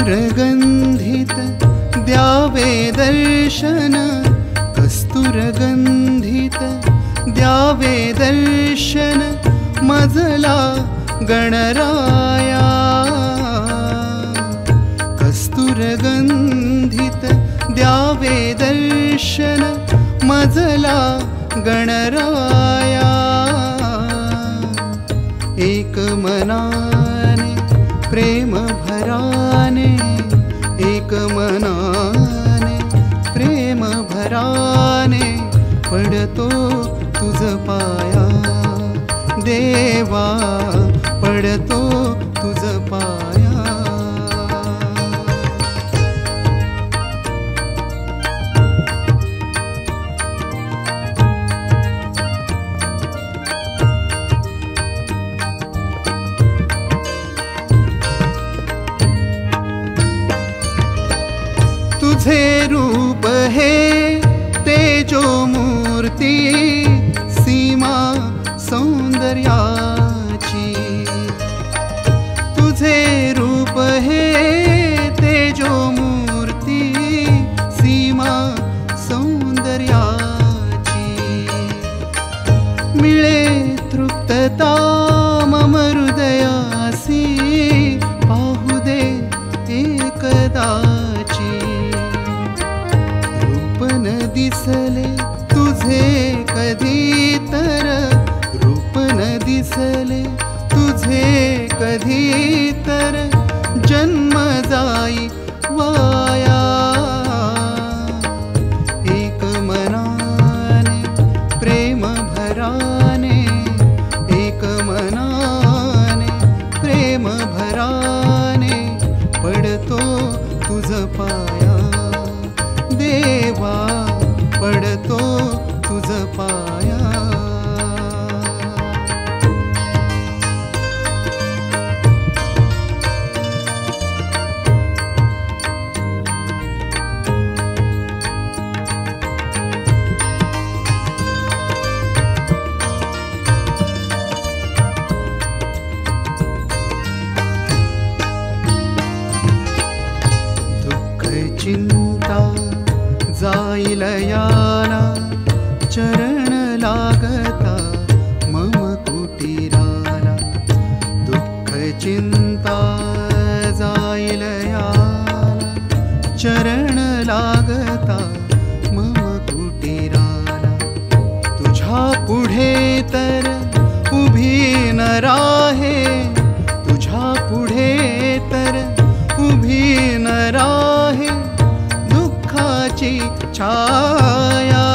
कस्तुरगन्धित द्यावे दर्शन, कस्तुरगन्धित द्यावे दर्शन, मजला गणराया। कस्तुरगन्धित द्यावे दर्शन, मजला गणराया। एक मनाने प्रेम भराने, एक मनाने प्रेम भराने, पडतो तुझ पाया देवा, पडतो तुझ पाया। तुझे रूप हे तेजो मूर्ती, सीमा सौंदर्याची। तुझे रूप हे तेजो मूर्ती, सीमा सौंदर्याची। मिळे तृप्तता मम हृदयासी, पाहू दे एकदाची। रूप न दिसले तुझे कधी तर, रूप न दिसले तुझे कधी तर, जन्म जाई वाया। एक मनाने प्रेम भराने, एक मनाने प्रेम भराने, पडतो तुझ पाया देवा, पडतो तुझ पाया। दुःख चिंता जाईल याला, चरण लागता मम कुटीराला। दुःख चिंता जाईल याला, चरण लागता मम कुटीराला। तुझ्या पुढे तर उभी न राहे, तुझ्या पुढे तर उभी न राहे, दुःखाची छाया।